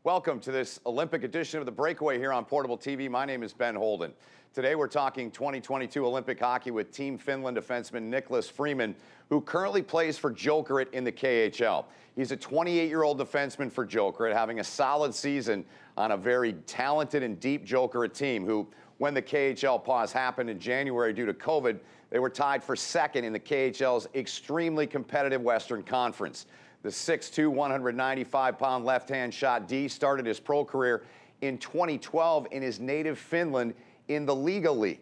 Welcome to this Olympic edition of The Breakaway here on Portable TV. My name is Ben Holden. Today we're talking 2022 Olympic hockey with Team Finland defenseman Niklas Friman, who currently plays for Jokerit in the KHL. He's a 28-year-old defenseman for Jokerit, having a solid season on a very talented and deep Jokerit team who, when the KHL pause happened in January due to COVID, they were tied for second in the KHL's extremely competitive Western Conference. The 6'2", 195-pound left-hand shot D started his pro career in 2012 in his native Finland in the Liga League.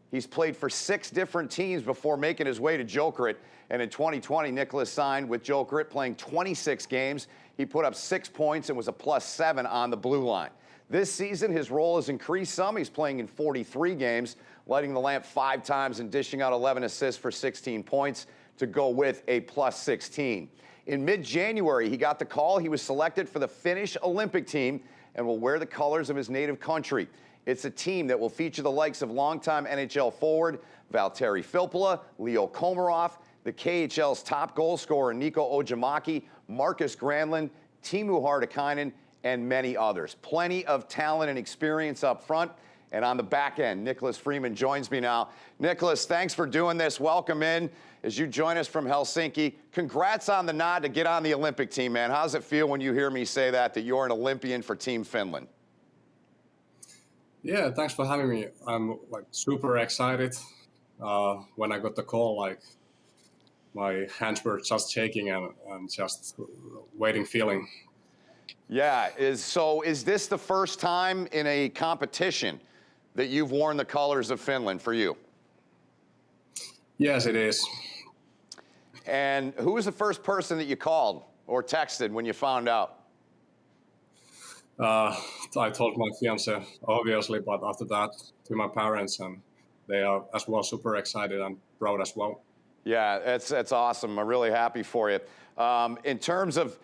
He's played for 6 different teams before making his way to Jokerit, and in 2020, Niklas signed with Jokerit, playing 26 games. He put up 6 points and was a +7 on the blue line. This season, his role has increased some. He's playing in 43 games, lighting the lamp 5 times and dishing out 11 assists for 16 points to go with a +16. In mid-January, he got the call. He was selected for the Finnish Olympic team and will wear the colors of his native country. It's a team that will feature the likes of longtime NHL forward Valtteri Filppula, Leo Komarov, the KHL's top goal scorer Nico Ojimaki, Marcus Granlund, Timu Hartikainen, and many others. Plenty of talent and experience up front. And on the back end, Niklas Friman joins me now. Niklas, thanks for doing this. Welcome in as you join us from Helsinki. Congrats on the nod to get on the Olympic team, man. How does it feel when you hear me say that you're an Olympian for Team Finland? Yeah, thanks for having me. I'm super excited. When I got the call, my hands were just shaking and just waiting feeling. Yeah, is this the first time in a competition that you've worn the colors of Finland for you? Yes, it is. And who was the first person that you called or texted when you found out? I told my fiance, obviously, but after that to my parents, and they are as well super excited and proud as well. Yeah, that's awesome. I'm really happy for you. In terms of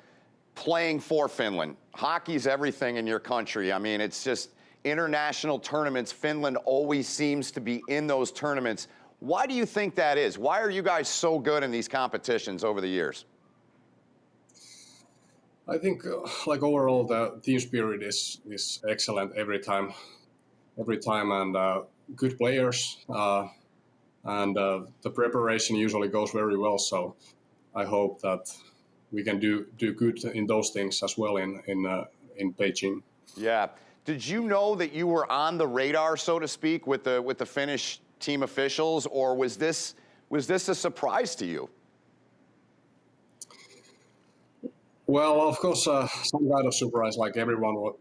playing for Finland, hockey's everything in your country. I mean, it's just international tournaments. Finland always seems to be in those tournaments. Why do you think that is? Why are you guys so good in these competitions over the years? I think overall the team spirit is excellent every time, and good players, and the preparation usually goes very well. So I hope that we can do good in those things as well in Beijing. Yeah. Did you know that you were on the radar, so to speak, with the Finnish team officials, or was this a surprise to you? Well, of course, some kind of surprise, like everyone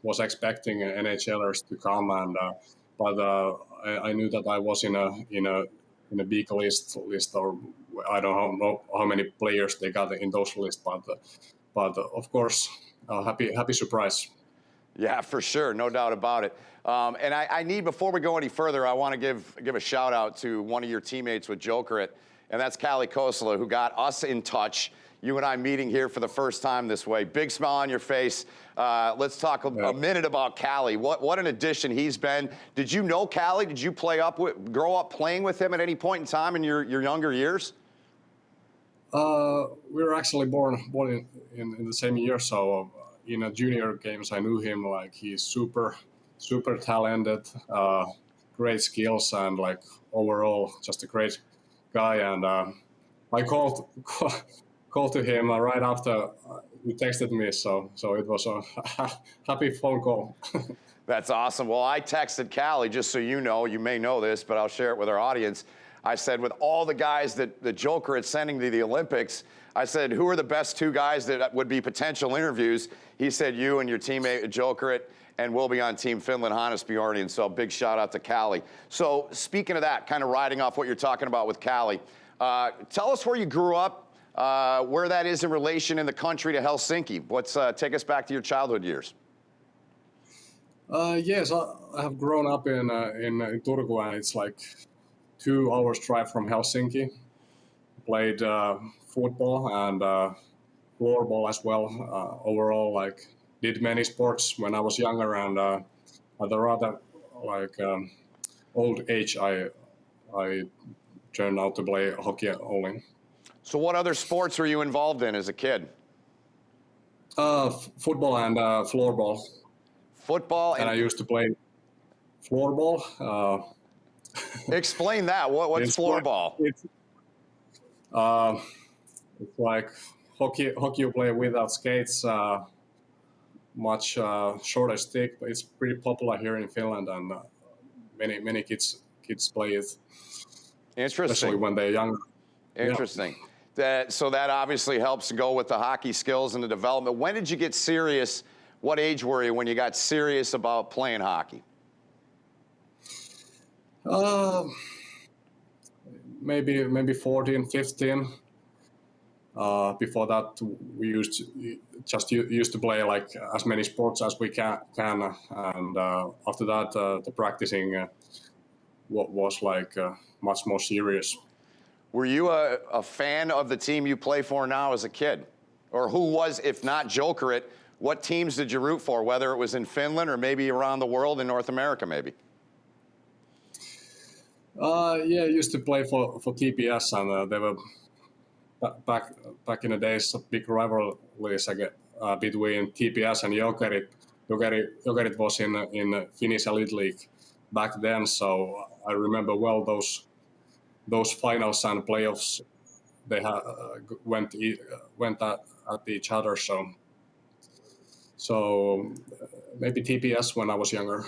was expecting NHLers to come, and but I knew that I was in a big list, or I don't know how many players they got in those lists, but of course, happy surprise. Yeah, for sure, no doubt about it. And I need, before we go any further, I want to give a shout out to one of your teammates with Jokerit, and that's Kalle Kosela, who got us in touch. You and I meeting here for the first time this way. Big smile on your face. Let's talk a minute about Kalle. What an addition he's been. Did you know Kalle? Did you grow up playing with him at any point in time in your younger years? We were actually born in the same year, so in junior games I knew him. He's super talented, great skills, and overall just a great guy. And I called to him right after he texted me, so it was a happy phone call. That's awesome. Well, I texted Kalle, just so you know, you may know this, but I'll share it with our audience. I said, with all the guys that the Jokerit's sending to the Olympics, I said, who are the best 2 guys that would be potential interviews? He said, you and your teammate at Jokerit, and we'll be on Team Finland, Hannes Bjornian. So big shout out to Kalle. So speaking of that, kind of riding off what you're talking about with Kalle, tell us where you grew up, where that is in relation in the country to Helsinki. Take us back to your childhood years. Yes, I have grown up in Turku, and it's 2 hours drive from Helsinki. Played football and floorball as well. Overall, did many sports when I was younger, and at a rather old age, I turned out to play hockey only. So what other sports were you involved in as a kid? Football and floorball. Football And I and used to play floorball. explain that. What's It's floorball? uh, it's like hockey you play without skates, much shorter stick, but it's pretty popular here in Finland, and many kids play it, especially Interesting. when they're younger. Yeah. Interesting. So that obviously helps to go with the hockey skills and the development. When did you get serious? What age were you when you got serious about playing hockey? Maybe 14, 15. Before that, we used to play like as many sports as we can, and after that, the practicing was like much more serious. Were you a fan of the team you play for now as a kid? Or who was, if not Jokerit, what teams did you root for, whether it was in Finland or maybe around the world in North America maybe? Yeah, I used to play for TPS, and they were back in the days big rivalries between TPS and Jokerit. Jokerit was in Finnish Elite League back then, so I remember well those finals and playoffs. They went at each other, so maybe TPS when I was younger.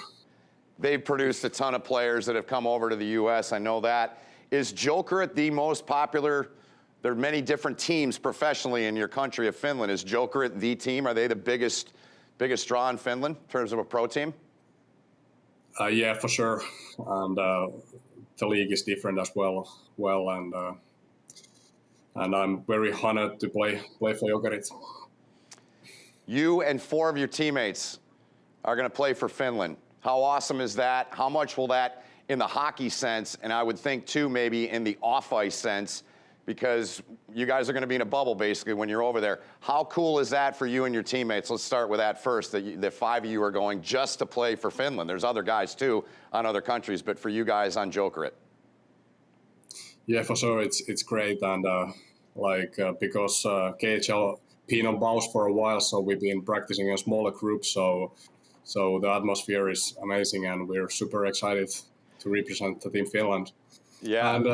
They've produced a ton of players that have come over to the U.S. I know that. Is Jokerit the most popular? There are many different teams professionally in your country of Finland. Is Jokerit the team? Are they the biggest draw in Finland in terms of a pro team? Yeah, for sure. And the league is different as well. And I'm very honored to play for Jokerit. You and 4 of your teammates are going to play for Finland. How awesome is that? How much will that, in the hockey sense, and I would think too maybe in the off-ice sense, because you guys are going to be in a bubble basically when you're over there. How cool is that for you and your teammates? Let's start with that first, that 5 of you are going just to play for Finland. There's other guys too on other countries, but for you guys on Jokerit. Yeah, for sure, it's great, and because KHL been on pause for a while, so we've been practicing in a smaller group, so the atmosphere is amazing, and we're super excited to represent the team Finland. Yeah. And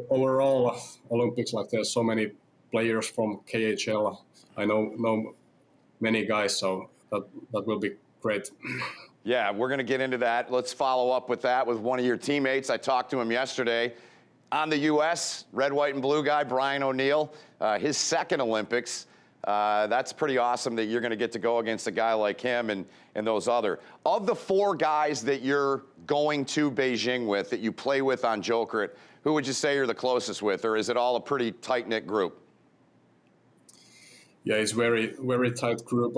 overall Olympics, like there's so many players from KHL. I know many guys, so that will be great. Yeah, we're going to get into that. Let's follow up with that with one of your teammates. I talked to him yesterday on the U.S., red, white, and blue guy, Brian O'Neill, his second Olympics. That's pretty awesome that you're going to get to go against a guy like him and those other. Of the 4 guys that you're going to Beijing with, that you play with on Jokerit, who would you say you're the closest with, or is it all a pretty tight-knit group? Yeah, it's very, very tight group.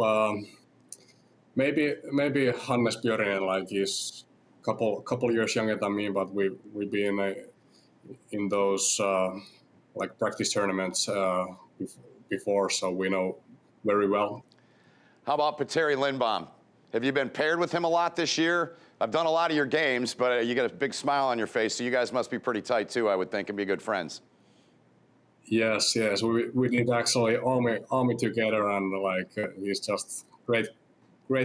Maybe Hannes Björnen, like he's couple years younger than me, but we've been in those like practice tournaments before, so we know very well. How about Petteri Lindbaum? Have you been paired with him a lot this year? I've done a lot of your games, but you got a big smile on your face, so you guys must be pretty tight too, I would think, and be good friends. Yes, we did actually army together, and like he's just great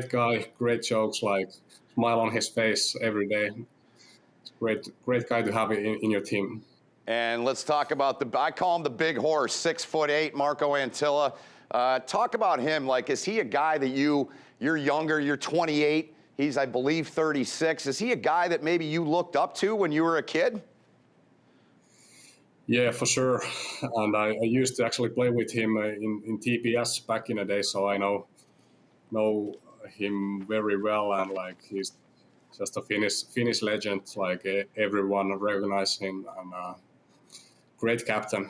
guy, great jokes, like smile on his face every day. Great guy to have in your team. And let's talk about I call him the big horse, 6'8", Marco Antilla. Talk about him. Like, is he a guy that you're younger, you're 28, he's, I believe, 36. Is he a guy that maybe you looked up to when you were a kid? Yeah, for sure. And I used to actually play with him in TPS back in the day, so I know him very well, and like he's just a Finnish legend. Like everyone recognizes him, and great captain.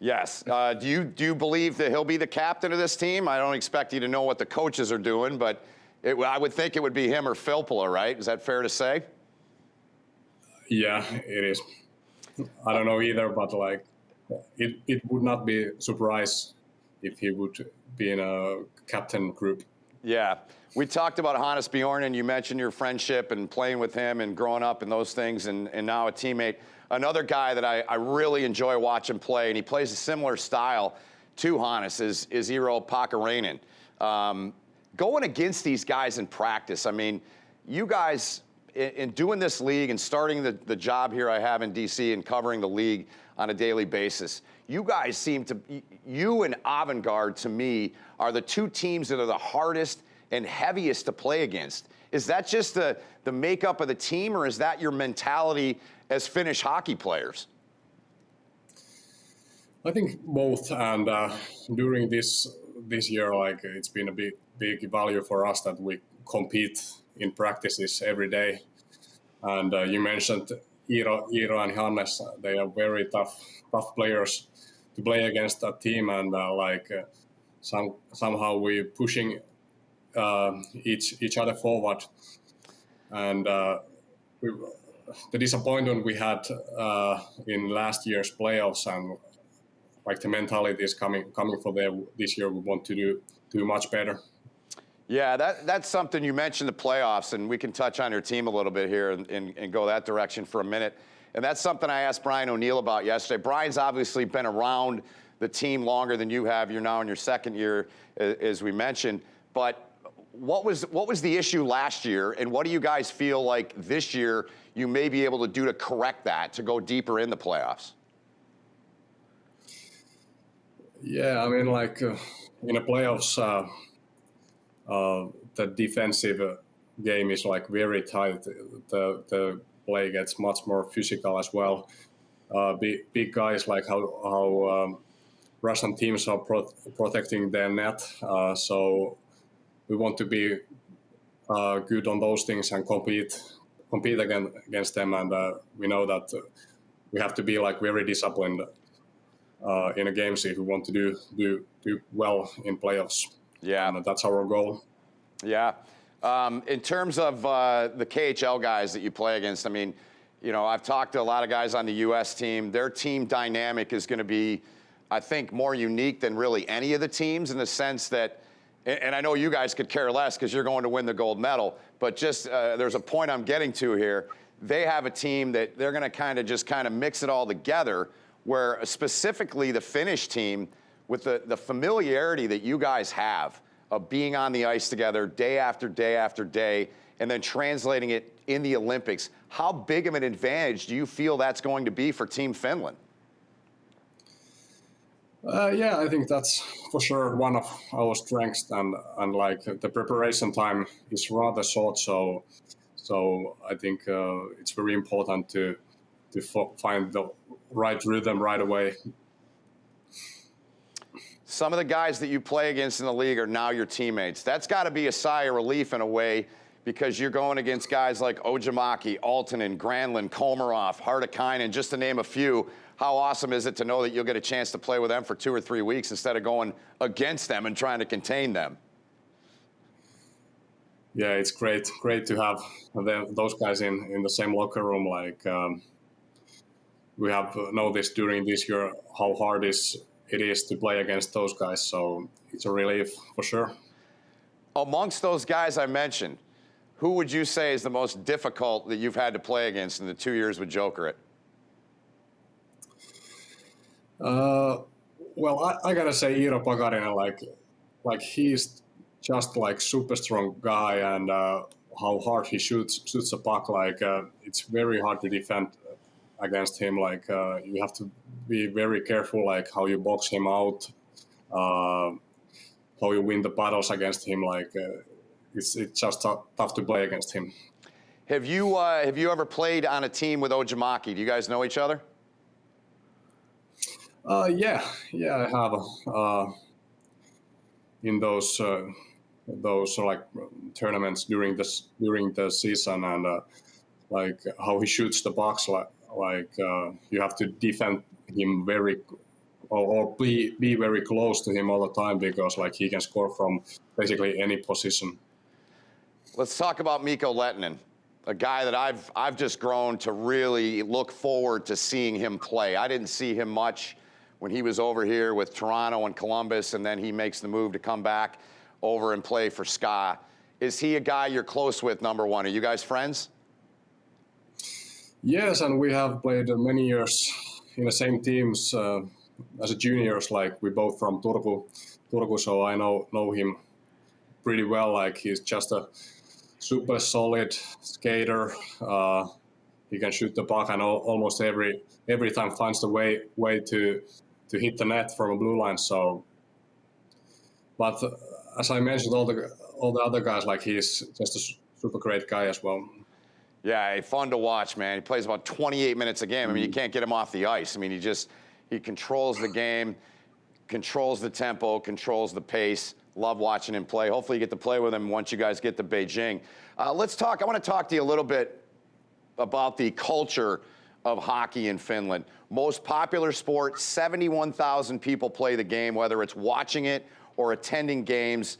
Yes. Do you believe that he'll be the captain of this team? I don't expect you to know what the coaches are doing, but I would think it would be him or Filppula, right? Is that fair to say? Yeah, it is. I don't know either, but like it would not be a surprise if he would be in a captain group. Yeah. We talked about Hannes Bjorn, you mentioned your friendship and playing with him and growing up and those things, and now a teammate. Another guy that I really enjoy watching play, and he plays a similar style too, Hannes, is Iiro Pakarainen. Going against these guys in practice, I mean, you guys, in doing this league and starting the job here I have in D.C. and covering the league on a daily basis, you guys seem to, you and Avantgarde, to me, are the two teams that are the hardest and heaviest to play against. Is that just the makeup of the team, or is that your mentality as Finnish hockey players? I think both, and during this year, like, it's been a big value for us that we compete in practices every day. And you mentioned Iiro and Hannes; they are very tough players to play against that team, and somehow we pushing each other forward. And the disappointment we had in last year's playoffs, and like the mentality is coming for this year. We want to do much better. Yeah, that's something. You mentioned the playoffs, and we can touch on your team a little bit here and go that direction for a minute. And that's something I asked Brian O'Neill about yesterday. Brian's obviously been around the team longer than you have. You're now in your second year, as we mentioned. But what was the issue last year, and what do you guys feel like this year you may be able to do to correct that, to go deeper in the playoffs? Yeah, I mean, like in the playoffs, the defensive game is like very tight. The play gets much more physical as well. Big guys, like how Russian teams are protecting their net. So we want to be good on those things and compete again against them. And we know that we have to be like very disciplined in a game if we want to do well in playoffs. Yeah, and that's our goal. Yeah. In terms of the KHL guys that you play against, I mean, you know, I've talked to a lot of guys on the U.S. team. Their team dynamic is going to be, I think, more unique than really any of the teams, in the sense that, and I know you guys could care less because you're going to win the gold medal, but just there's a point I'm getting to here. They have a team that they're going to kind of mix it all together, where specifically the Finnish team, with the familiarity that you guys have of being on the ice together day after day after day, and then translating it in the Olympics, how big of an advantage do you feel that's going to be for Team Finland? Yeah, I think that's for sure one of our strengths, and like the preparation time is rather short, so I think it's very important to find the right rhythm right away. Some of the guys that you play against in the league are now your teammates. That's got to be a sigh of relief in a way, because you're going against guys like Ojimaki, Aaltonen, Granlund, Komarov, Hartikainen, just to name a few. How awesome is it to know that you'll get a chance to play with them for 2 or 3 weeks instead of going against them and trying to contain them? Yeah, it's great to have those guys in the same locker room. Like we have noticed during this year how hard it is to play against those guys. So it's a relief for sure. Amongst those guys I mentioned, who would you say is the most difficult that you've had to play against in the 2 years with Jokerit? Well, I gotta say Iiro Pakarainen, like he's just like super strong guy, and how hard he shoots the puck. Like it's very hard to defend against him. Like you have to be very careful, like how you box him out, how you win the battles against him. Like it's just tough to play against him. Have you ever played on a team with Ojimaki? Do you guys know each other? Yeah, I have in those like tournaments during the season, and like how he shoots the box, like you have to defend him or be very close to him all the time, because like he can score from basically any position. Let's talk about Mikko Lehtinen, a guy that I've just grown to really look forward to seeing him play. I didn't see him much when he was over here with Toronto and Columbus, and then he makes the move to come back over and play for SKA. Is he a guy you're close with, number one? Are you guys friends? Yes, and we have played many years in the same teams as a juniors, like we both from Turku, so I know him pretty well. Like he's just a super solid skater. He can shoot the puck and almost every time finds the way to hit the net from a blue line. So, but as I mentioned, all the other guys, like he's just a super great guy as well. Yeah, fun to watch, man. He plays about 28 minutes a game. I mean, you can't get him off the ice. I mean, he controls the game, controls the tempo, controls the pace. Love watching him play. Hopefully you get to play with him once you guys get to Beijing. I want to talk to you a little bit about the culture of hockey in Finland. Most popular sport, 71,000 people play the game, whether it's watching it or attending games.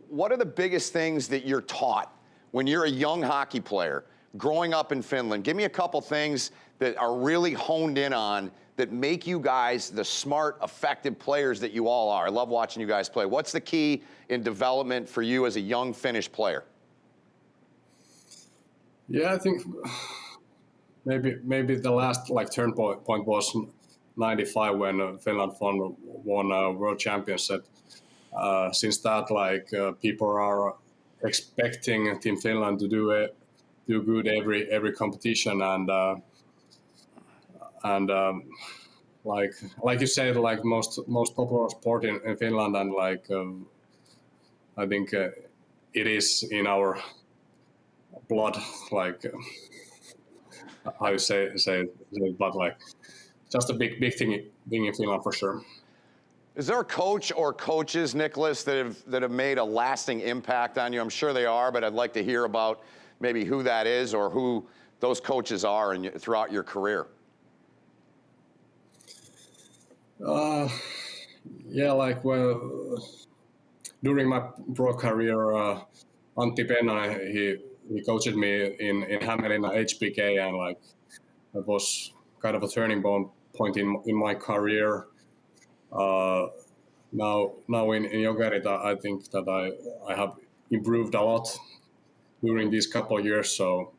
What are the biggest things that you're taught when you're a young hockey player growing up in Finland? Give me a couple things that are really honed in on that make you guys the smart, effective players that you all are. I love watching you guys play. What's the key in development for you as a young Finnish player? Yeah, I think maybe the last like turn point was '95 when Finland won World Championship. Since that, like people are expecting Team Finland to do good every competition, and like you said, like most popular sport in Finland, and like I think it is in our blood, like how you say it, but like just a big thing in Finland for sure. Is there a coach or coaches, Niklas, that have made a lasting impact on you? I'm sure they are, but I'd like to hear about maybe who that is or who those coaches are throughout your career. Yeah, like during my pro career, Antilla, he coached me in Hämeenlinna HPK, and like that was kind of a turning point in my career. Now in Jokerit, I think that I have improved a lot during these couple of years. So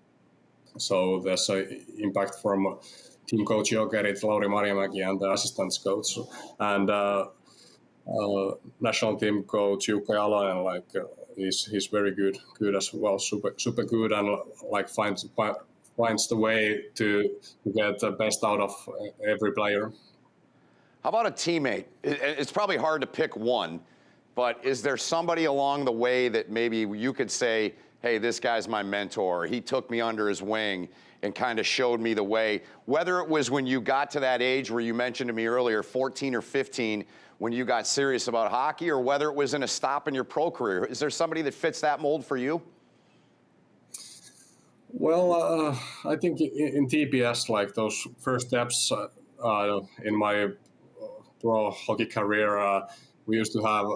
there's an impact from team coach Jokerit, Lauri Marjamäki, and the assistant coach, and national team coach Jukka Jalonen. Like he's very good as well, super good, and like finds the way to get the best out of every player. How about a teammate? It's probably hard to pick one, but is there somebody along the way that maybe you could say, hey, this guy's my mentor. He took me under his wing and kind of showed me the way, whether it was when you got to that age where you mentioned to me earlier, 14 or 15, when you got serious about hockey, or whether it was in a stop in your pro career. Is there somebody that fits that mold for you? Well, I think in TPS, like those first steps in my pro hockey career, we used to have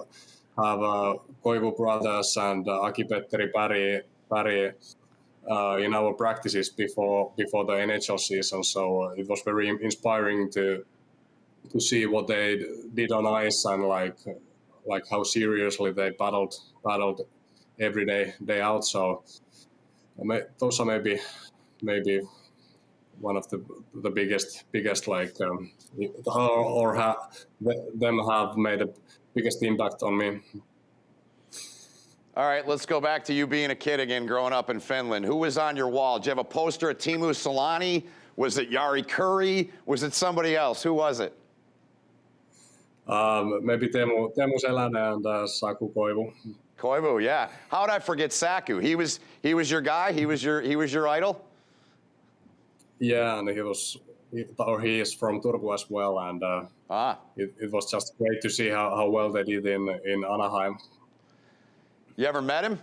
Koivu brothers and Aki-Petteri Päri in our practices before the NHL season. So it was very inspiring to see what they did on ice, and like how seriously they battled every day out. So those are maybe one of the biggest like them have made the biggest impact on me. All right, let's go back to you being a kid again, growing up in Finland. Who was on your wall? Did you have a poster of Teemu Selanne? Was it Jari Kurri? Was it somebody else? Who was it? Maybe Teemu Selanne and Saku Koivu. Koivu, yeah. How did I forget Saku? He was your guy. He was your idol. Yeah, and he is from Turku as well, and it was just great to see how well they did in Anaheim. You ever met him?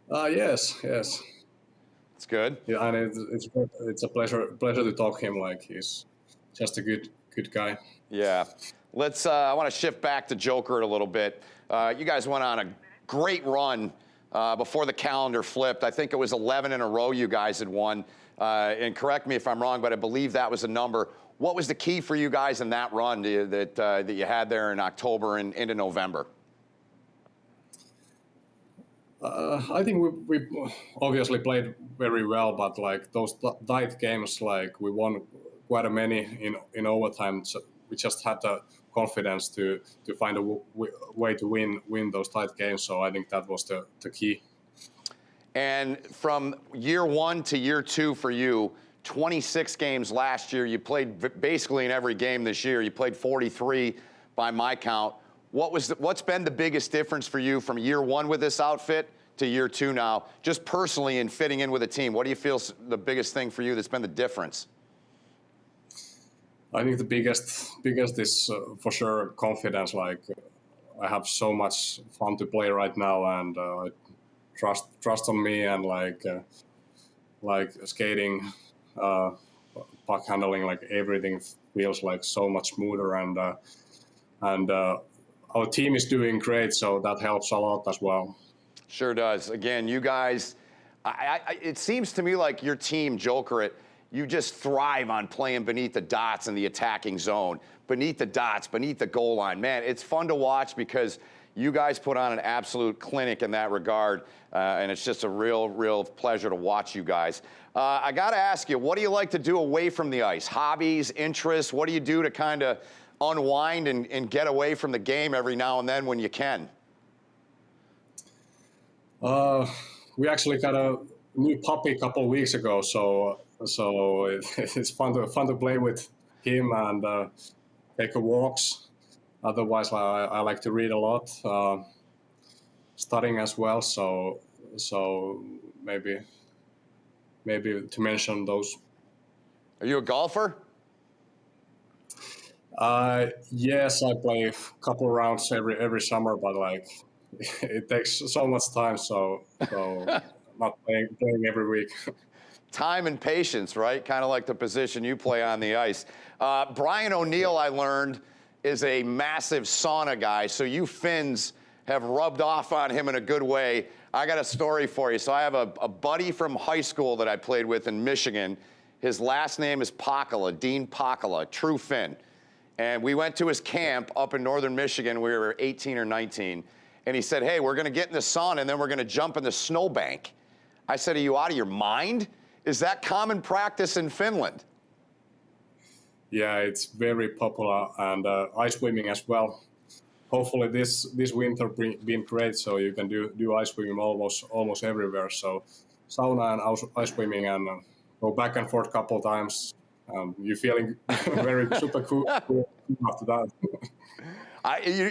Yes. It's good. Yeah, and it's a pleasure to talk to him. Like he's just a good guy. Yeah. I want to shift back to Jokerit a little bit. You guys went on a great run before the calendar flipped. I think it was 11 in a row you guys had won. And correct me if I'm wrong, but I believe that was the number. What was the key for you guys in that run that you had there in October and into November? I think we obviously played very well, but like those tight games, like we won quite a many in overtime. So we just had the confidence to find a way to win those tight games. So I think that was the key. And from year 1 to year 2 for you, 26 games last year. You played basically in every game this year. You played 43 by my count. What's been the biggest difference for you from year 1 with this outfit to year 2 now, just personally in fitting in with a team? What do you feel the biggest thing for you that's been the difference? I think the biggest is for sure confidence. Like I have so much fun to play right now, and trust on me, and like skating, puck handling, like everything feels like so much smoother, and our team is doing great, so that helps a lot as well. Sure does. Again, you guys, it seems to me like your team, Jokerit, you just thrive on playing beneath the dots in the attacking zone, beneath the dots, beneath the goal line. Man, it's fun to watch because you guys put on an absolute clinic in that regard, and it's just a real pleasure to watch you guys. I got to ask you, what do you like to do away from the ice? Hobbies, interests? What do you do to kind of unwind and get away from the game every now and then when you can? We actually got a new puppy a couple of weeks ago, so it's fun to play with him and take walks. Otherwise, I like to read a lot, studying as well. So maybe to mention those. Are you a golfer? Yes, I play a couple rounds every summer, but like it takes so much time, so not playing every week. Time and patience, right? Kind of like the position you play on the ice. Brian O'Neill, I learned, is a massive sauna guy, so you Finns have rubbed off on him in a good way. I got a story for you. So I have a buddy from high school that I played with in Michigan. His last name is Pakala, Dean Pakala, true Finn. And we went to his camp up in northern Michigan. We were 18 or 19. And he said, hey, we're going to get in the sauna, and then we're going to jump in the snowbank. I said, are you out of your mind? Is that common practice in Finland? Yeah, it's very popular, and ice swimming as well. Hopefully this winter been great, so you can do ice swimming almost everywhere. So sauna and ice swimming, and go back and forth a couple times. You're feeling very super cool after that.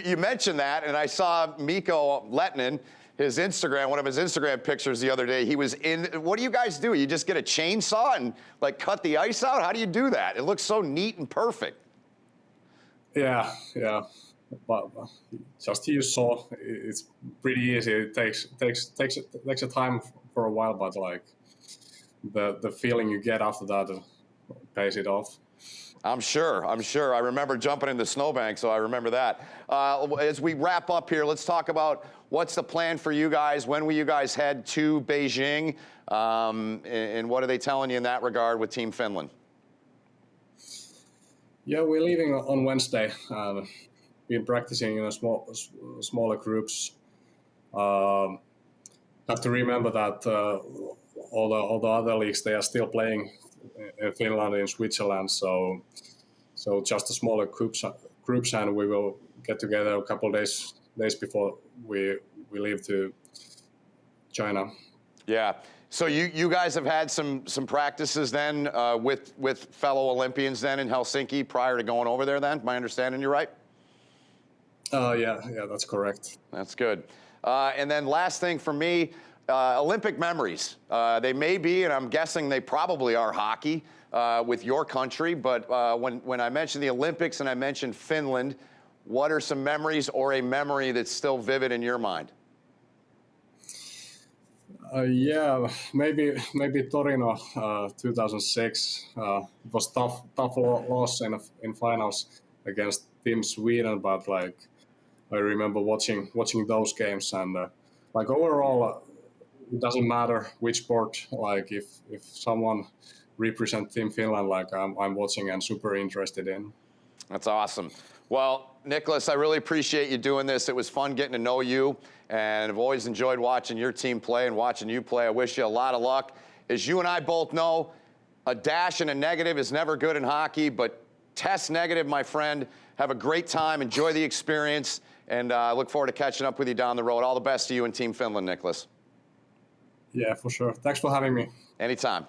You mentioned that, and I saw Mikko Lehtinen, his Instagram, one of his Instagram pictures the other day. He was in. What do you guys do? You just get a chainsaw and like cut the ice out? How do you do that? It looks so neat and perfect. Yeah. But just use saw. It's pretty easy. It takes a time for a while, but like the feeling you get after that pays it off. I'm sure. I remember jumping in the snowbank, so I remember that. As we wrap up here, let's talk about what's the plan for you guys. When will you guys head to Beijing? And what are they telling you in that regard with Team Finland? Yeah, we're leaving on Wednesday. Been practicing in smaller groups. Have to remember that all the other leagues, they are still playing in Finland, in Switzerland, so just a smaller groups, and we will get together a couple of days before we leave to China. Yeah. So you guys have had some practices then with fellow Olympians then in Helsinki prior to going over there then? My understanding, you're right? Yeah, that's correct. That's good. And then last thing for me, Olympic memories. They may be, and I'm guessing they probably are, hockey with your country. But when I mentioned the Olympics and I mentioned Finland, what are some memories or a memory that's still vivid in your mind? Yeah, maybe Torino, 2006. It was tough loss in finals against Team Sweden, but like I remember watching those games, and like overall. It doesn't matter which sport. Like if someone represents Team Finland, like I'm watching and super interested in. That's awesome. Well, Niklas, I really appreciate you doing this. It was fun getting to know you, and I've always enjoyed watching your team play and watching you play. I wish you a lot of luck. As you and I both know, A dash and a negative is never good in hockey, but test negative, my friend. Have a great time. Enjoy the experience. And I look forward to catching up with you down the road. All the best to you and Team Finland, Niklas. Yeah, for sure. Thanks for having me. Anytime.